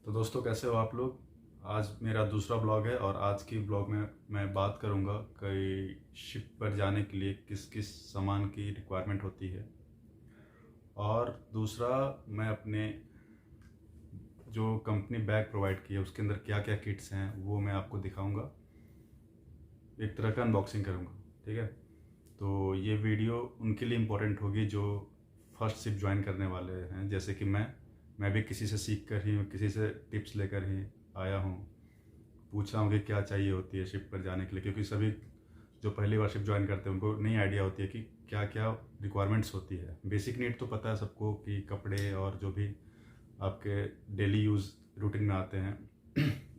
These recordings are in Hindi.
तो दोस्तों कैसे हो आप लोग। आज मेरा दूसरा ब्लॉग है और आज की ब्लॉग में मैं बात करूंगा कई शिप पर जाने के लिए किस किस सामान की रिक्वायरमेंट होती है। और दूसरा मैं अपने जो कंपनी बैग प्रोवाइड की है उसके अंदर क्या क्या किट्स हैं वो मैं आपको दिखाऊंगा, एक तरह का अनबॉक्सिंग करूंगा। ठीक है, तो ये वीडियो उनके लिए इम्पोर्टेंट होगी जो फर्स्ट शिप ज्वाइन करने वाले हैं, जैसे कि मैं भी किसी से सीख कर ही, किसी से टिप्स लेकर ही आया हूँ। पूछ रहा हूँ कि क्या चाहिए होती है शिप पर जाने के लिए, क्योंकि सभी जो पहली बार शिप ज्वाइन करते हैं उनको नहीं आइडिया होती है कि क्या क्या रिक्वायरमेंट्स होती है। बेसिक नीड तो पता है सबको कि कपड़े और जो भी आपके डेली यूज़ रूटीन में आते हैं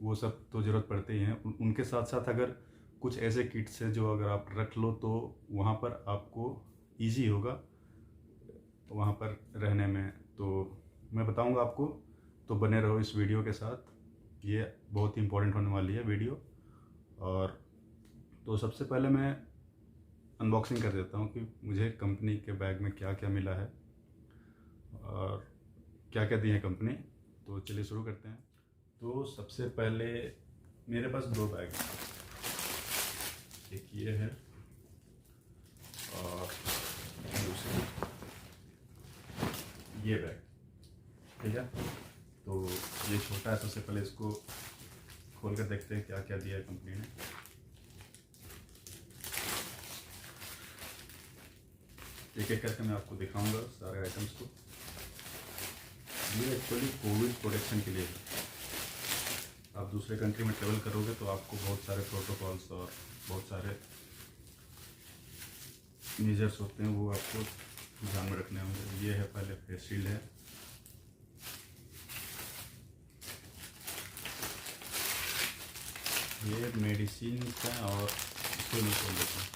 वो सब तो ज़रूरत पड़ते ही हैं। उनके साथ साथ अगर कुछ ऐसे किट्स है जो अगर आप रख लो तो वहाँ पर आपको ईजी होगा वहाँ पर रहने में। तो मैं बताऊँगा आपको, तो बने रहो इस वीडियो के साथ, ये बहुत ही इम्पोर्टेंट होने वाली है वीडियो। और तो सबसे पहले मैं अनबॉक्सिंग कर देता हूँ कि मुझे कंपनी के बैग में क्या क्या मिला है और क्या क्या दी है कंपनी। तो चलिए शुरू करते हैं। तो सबसे पहले मेरे पास दो बैग हैं, एक ये है और दूसरी ये बैग। ठीक है, तो ये छोटा है, सबसे पहले इसको खोल कर देखते हैं क्या क्या दिया है कंपनी ने। एक एक करके मैं आपको दिखाऊंगा सारे आइटम्स को। ये एक्चुअली कोविड प्रोटेक्शन के लिए है। आप दूसरे कंट्री में ट्रेवल करोगे तो आपको बहुत सारे प्रोटोकॉल्स और बहुत सारे मेजर्स होते हैं, वो आपको ध्यान में रखने होंगे। ये है, पहले फेस शील्ड है, ये मेडिसिन हैं और इसको नहीं खोल देते हैं।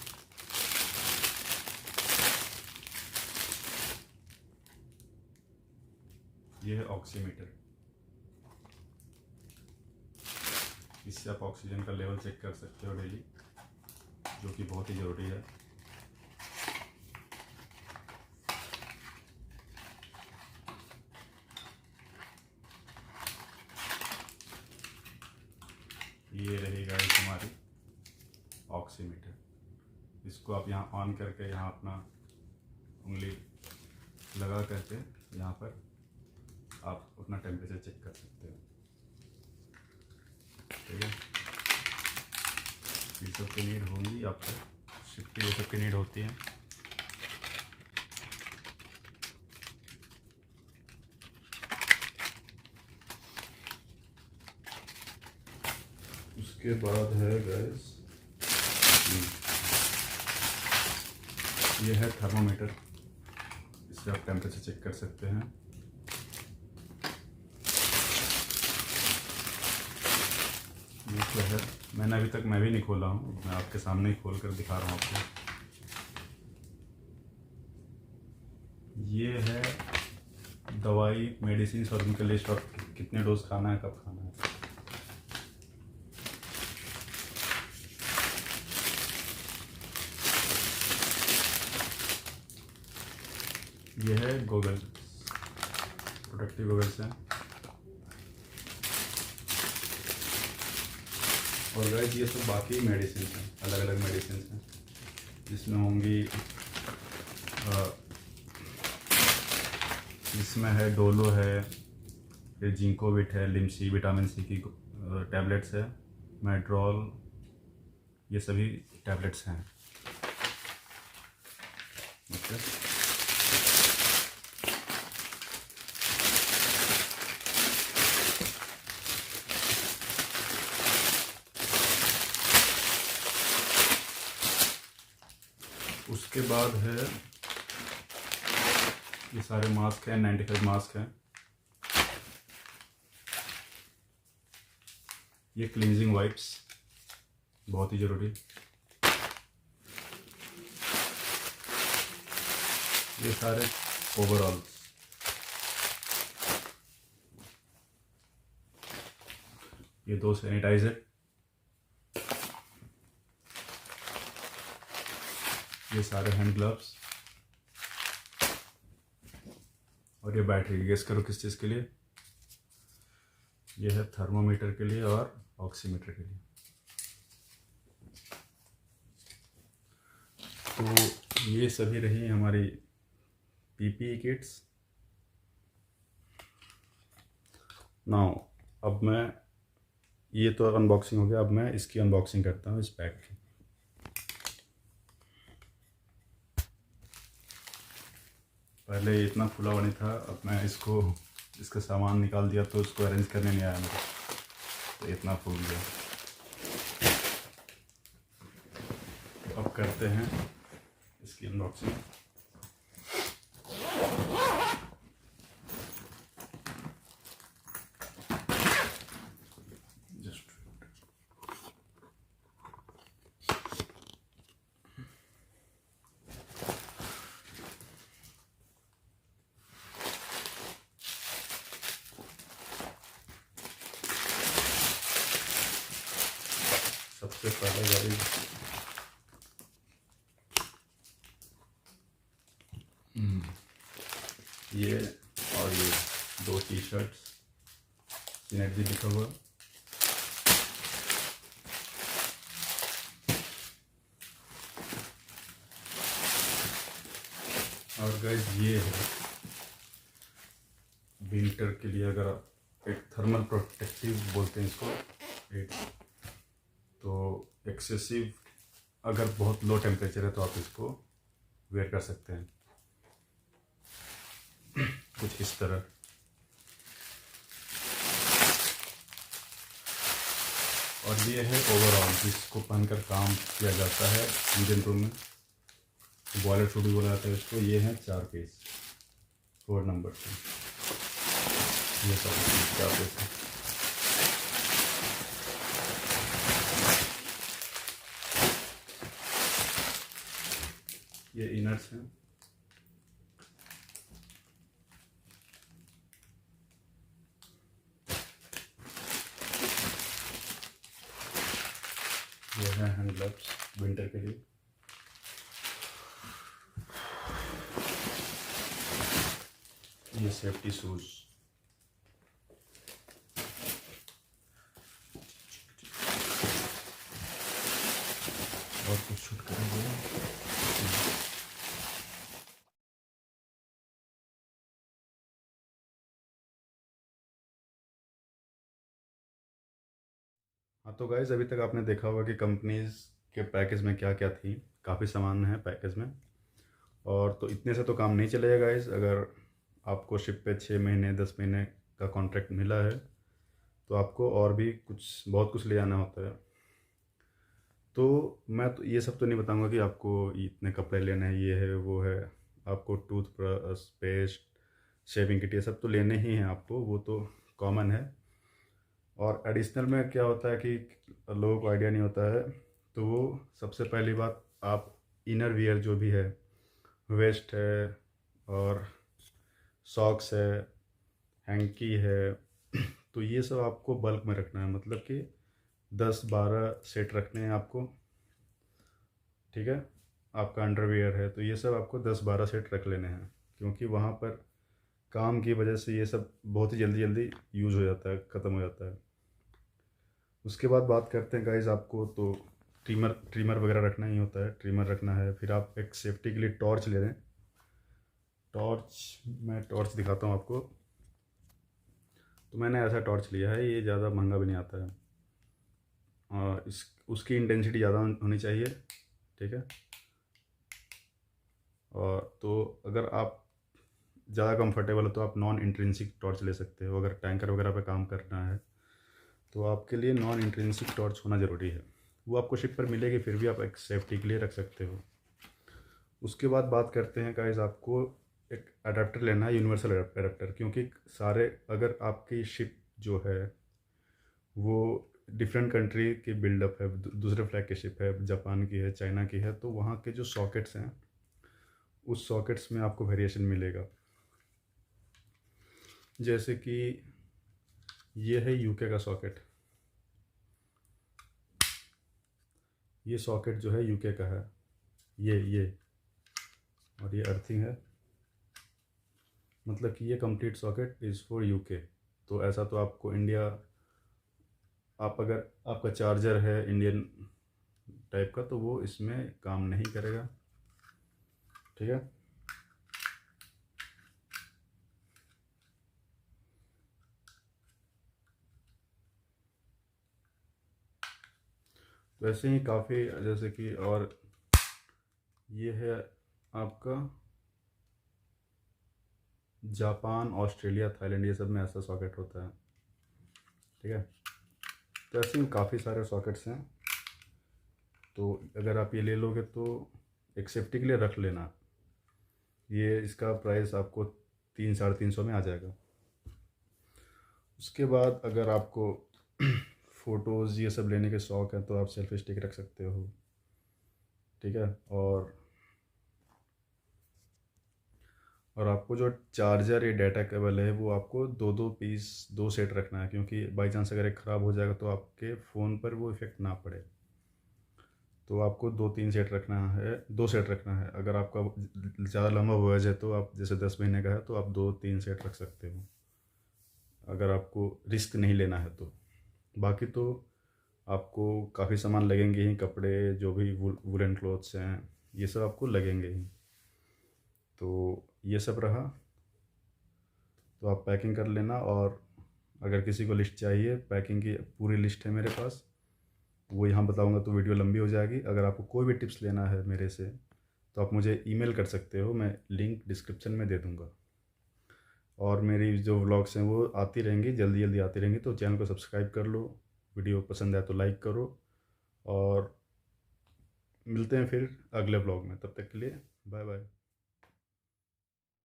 ये है ऑक्सीमीटर, इससे आप ऑक्सीजन का लेवल चेक कर सकते हो डेली, जो कि बहुत ही ज़रूरी है। ये रहेगा हमारी ऑक्सीमीटर, इसको आप यहाँ ऑन करके यहाँ अपना उंगली लगा करके यहाँ पर आप अपना टेम्परेचर चेक कर सकते हो। ठीक है, ये सब की नीड होंगी आपको, शिप की ये सब की नीड होती है। उसके बाद है गैस, ये है थर्मोमीटर, इससे आप टेम्परेचर चेक कर सकते हैं। ये क्या है, मैंने अभी तक मैं भी नहीं खोला हूँ, मैं आपके सामने ही खोल कर दिखा रहा हूँ आपको। ये है दवाई, मेडिसिन और उनके लिस्ट और कितने डोज खाना है, कब खाना है। ये है गोगल, प्रोटेक्टिव गोगल्स हैं। और गाइस ये सब बाकी मेडिसिन हैं, अलग अलग मेडिसिन हैं, जिसमें होंगी इसमें है डोलो है, फिर जिंकोविट है, लिमसी विटामिन सी की टैबलेट्स है, मेड्रोल, ये सभी टैबलेट्स हैं। ओके, उसके बाद है ये सारे मास्क हैं, 95 मास्क हैं। ये क्लींजिंग वाइप्स, बहुत ही ज़रूरी। ये सारे ओवरऑल्स, ये दो सैनिटाइजर, ये सारे हैंड ग्लव्स, और ये बैटरी। गेस करो किस चीज़ के लिए। ये है थर्मोमीटर के लिए और ऑक्सीमीटर के लिए। तो ये सभी रही हमारी पीपीई किट्स। नाउ अब मैं, ये तो अनबॉक्सिंग हो गया, अब मैं इसकी अनबॉक्सिंग करता हूँ इस पैक की। पहले ये इतना खुला हुआ नहीं था, अब मैं इसका सामान निकाल दिया तो इसको अरेंज करने नहीं आया मेरे, तो इतना फूल गया। अब करते हैं इसकी अनबॉक्सिंग। जस्ट सबसे पहले गाइस ये और ये 2 टी शर्ट्स सिनर्जी लिखा हुआ। और गाइस ये है विंटर के लिए, अगर आप एक थर्मल प्रोटेक्टिव बोलते हैं इसको, एक तो एक्सेसिव अगर बहुत लो टेम्परेचर है तो आप इसको वेयर कर सकते हैं कुछ इस तरह। और ये है ओवरऑल जिसको पहनकर काम किया जाता है इंजन रूम में, बॉयलर सूट भी बोला जाता है इसको। ये है 4 पीस 4 नंबर से, ये सब 4 पीस है। ये इनर्स हैं। ये है हैंड ग्लव्स विंटर के लिए। ये सेफ्टी शूज। और कुछ छूट करेंगे। हाँ तो गाइज, अभी तक आपने देखा होगा कि कंपनीज के पैकेज में क्या क्या थी। काफ़ी सामान है पैकेज में, और तो इतने से तो काम नहीं चलेगा गाइज। अगर आपको शिप पे 6 महीने 10 महीने का कॉन्ट्रैक्ट मिला है तो आपको और भी बहुत कुछ ले आना होता है। तो मैं तो ये सब तो नहीं बताऊंगा कि आपको इतने कपड़े लेने हैं, ये है वो है। आपको टूथब्रश, पेस्ट, शेविंग किट, ये सब तो लेने ही हैं आपको, वो तो कॉमन है। और एडिशनल में क्या होता है कि लोगों को आइडिया नहीं होता है, तो वो सबसे पहली बात, आप इनर वियर जो भी है, वेस्ट है और सॉक्स है, हैंकी है, तो ये सब आपको बल्क में रखना है, मतलब कि 10-12 सेट रखने हैं आपको, ठीक है। आपका अंडरवियर है तो ये सब आपको 10-12 सेट रख लेने हैं, क्योंकि वहाँ पर काम की वजह से ये सब बहुत ही जल्दी जल्दी यूज़ हो जाता है, ख़त्म हो जाता है। उसके बाद बात करते हैं गाइज, आपको तो ट्रिमर वगैरह रखना ही होता है, ट्रिमर रखना है। फिर आप एक सेफ्टी के लिए टॉर्च ले लें। मैं टॉर्च दिखाता हूँ आपको। तो मैंने ऐसा टॉर्च लिया है, ये ज़्यादा महंगा भी नहीं आता है, और उसकी इंटेंसिटी ज़्यादा होनी चाहिए, ठीक है। और तो अगर आप ज़्यादा कंफर्टेबल हो तो आप नॉन इंट्रिंसिक टॉर्च ले सकते हो। अगर टैंकर वगैरह पे काम करना है तो आपके लिए नॉन इंट्रिंसिक टॉर्च होना ज़रूरी है। वो आपको शिप पर मिलेगी, फिर भी आप एक सेफ्टी के लिए रख सकते हो। उसके बाद बात करते हैं गाइस, आपको एक अडेप्टर लेना है, यूनिवर्सल अडेप्टर, क्योंकि सारे, अगर आपकी शिप जो है वो डिफरेंट कंट्री की बिल्डअप है, दूसरे फ्लैग की शिप है, जापान की है, चाइना की है, तो वहाँ के जो सॉकेट्स हैं उस सॉकेट्स में आपको वेरिएशन मिलेगा। जैसे कि ये है यूके का सॉकेट, ये सॉकेट जो है यूके का है, ये और ये अर्थिंग है, मतलब कि ये complete socket is for UK. तो ऐसा तो आपको इंडिया आप अगर आपका चार्जर है इंडियन टाइप का तो वो इसमें काम नहीं करेगा। ठीक है, वैसे ही काफ़ी, जैसे कि, और ये है आपका जापान, ऑस्ट्रेलिया, थाईलैंड, ये सब में ऐसा सॉकेट होता है। ठीक है, तो ऐसे ही काफ़ी सारे सॉकेट्स हैं। तो अगर आप ये ले लोगे तो एक सेफ्टी के लिए रख लेना। ये इसका प्राइस आपको 300-350 में आ जाएगा। उसके बाद अगर आपको फ़ोटोज़ ये सब लेने के शौक़ हैं तो आप सेल्फी स्टिक रख सकते हो। ठीक है, और आपको जो चार्जर या डाटा केबल है वो आपको दो दो पीस, 2 सेट रखना है, क्योंकि बाई चांस अगर एक ख़राब हो जाएगा तो आपके फ़ोन पर वो इफ़ेक्ट ना पड़े। तो आपको 2-3 सेट रखना है, 2 सेट रखना है। अगर आपका ज़्यादा लंबा वॉयज है तो आप, जैसे 10 महीने का है तो आप 2-3 सेट रख सकते हो, अगर आपको रिस्क नहीं लेना है तो। बाकी तो आपको काफ़ी सामान लगेंगे ही, कपड़े, जो भी वुलन क्लॉथ्स हैं, ये सब आपको लगेंगे ही। तो ये सब रहा, तो आप पैकिंग कर लेना। और अगर किसी को लिस्ट चाहिए, पैकिंग की पूरी लिस्ट है मेरे पास, वो यहाँ बताऊँगा तो वीडियो लंबी हो जाएगी। अगर आपको कोई भी टिप्स लेना है मेरे से तो आप मुझे ईमेल कर सकते हो, मैं लिंक डिस्क्रिप्शन में दे दूँगा। और मेरी जो व्लॉग्स हैं वो आती रहेंगी, जल्दी जल्दी आती रहेंगी, तो चैनल को सब्सक्राइब कर लो, वीडियो पसंद आए तो लाइक करो, और मिलते हैं फिर अगले व्लॉग में। तब तक के लिए बाय बाय।